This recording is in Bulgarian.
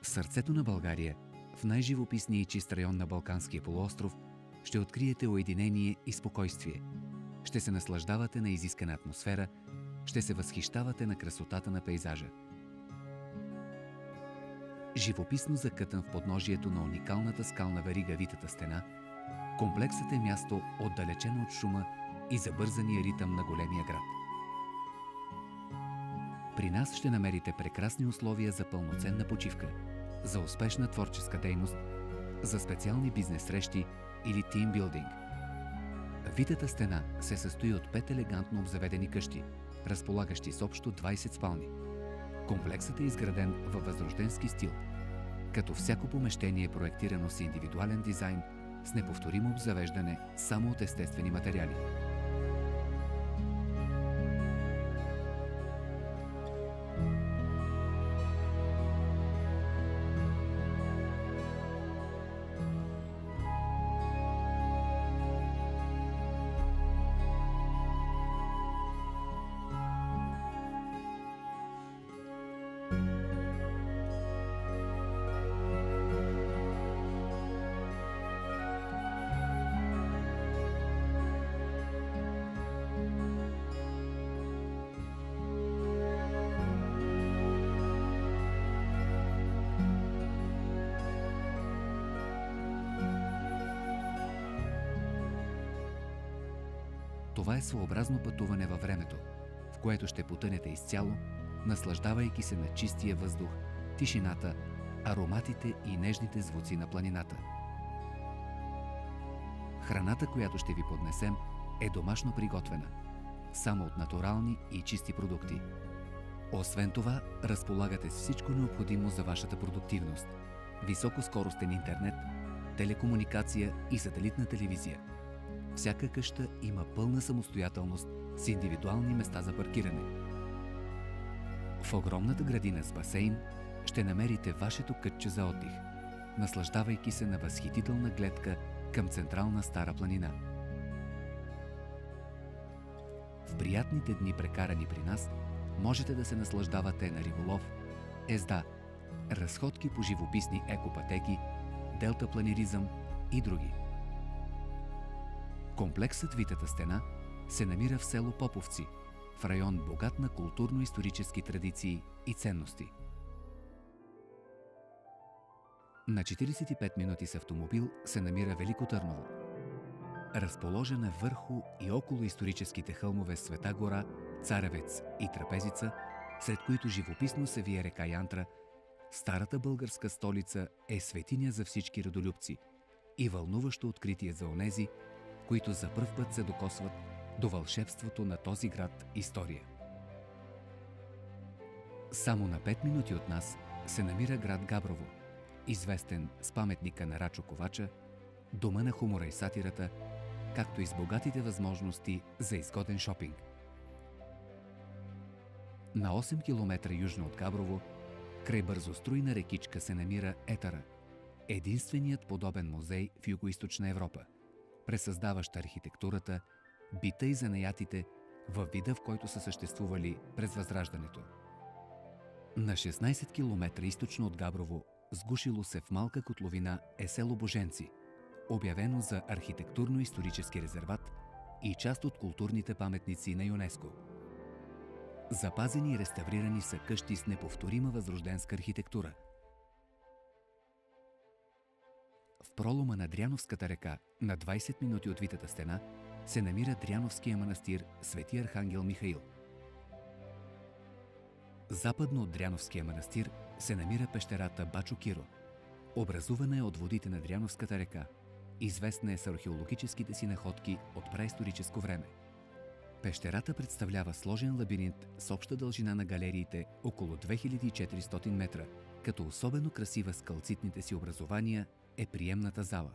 В сърцето на България, в най-живописния и чист район на Балканския полуостров, ще откриете уединение и спокойствие. Ще се наслаждавате на изискана атмосфера, ще се възхищавате на красотата на пейзажа. Живописно закътан в подножието на уникалната скална верига Витата стена, комплексът е място отдалечено от шума и забързания ритъм на големия град. При нас ще намерите прекрасни условия за пълноценна почивка, за успешна творческа дейност, за специални бизнес срещи или тимбилдинг. Витата стена се състои от 5 елегантно обзаведени къщи, разполагащи с общо 20 спални. Комплексът е изграден във възрожденски стил, като всяко помещение е проектирано с индивидуален дизайн, с неповторимо обзавеждане само от естествени материали. Това е своеобразно пътуване във времето, в което ще потънете изцяло, наслаждавайки се на чистия въздух, тишината, ароматите и нежните звуци на планината. Храната, която ще ви поднесем, е домашно приготвена, само от натурални и чисти продукти. Освен това, разполагате с всичко необходимо за вашата продуктивност – високоскоростен интернет, телекомуникация и сателитна телевизия. Всяка къща има пълна самостоятелност с индивидуални места за паркиране. В огромната градина с басейн ще намерите вашето кътче за отдих, наслаждавайки се на възхитителна гледка към централна Стара планина. В приятните дни, прекарани при нас, можете да се наслаждавате на риболов, езда, разходки по живописни екопътеки, делтапланеризъм и други. Комплексът Витата стена се намира в село Поповци, в район богат на културно-исторически традиции и ценности. На 45 минути с автомобил се намира Велико Търново. Разположена върху и около историческите хълмове Света гора, Царевец и Трапезица, след които живописно се вие река Янтра, старата българска столица е светиня за всички родолюбци и вълнуващо откритие за онези, които за пръв път се докосват до вълшебството на този град история. Само на 5 минути от нас се намира град Габрово, известен с паметника на Рачо Ковача, дома на хумора и сатирата, както и с богатите възможности за изгоден шопинг. На 8 км южно от Габрово, край бързоструйна рекичка се намира Етъра, единственият подобен музей в Югоизточна Европа, пресъздаващ архитектурата, бита и занаятите във вида, в който са съществували през Възраждането. На 16 км източно от Габрово, сгушило се в малка котловина, е село Боженци, обявено за архитектурно-исторически резерват и част от културните паметници на ЮНЕСКО. Запазени и реставрирани са къщи с неповторима възрожденска архитектура. В пролома на Дряновската река, на 20 минути от Витата стена, се намира Дряновския манастир Свети Архангел Михаил. Западно от Дряновския манастир се намира пещерата Бачо Киро. Образувана е от водите на Дряновската река. Известна е с археологическите си находки от праисторическо време. Пещерата представлява сложен лабиринт с обща дължина на галериите около 2400 метра, като особено красива с калцитните си образования е приемната зала.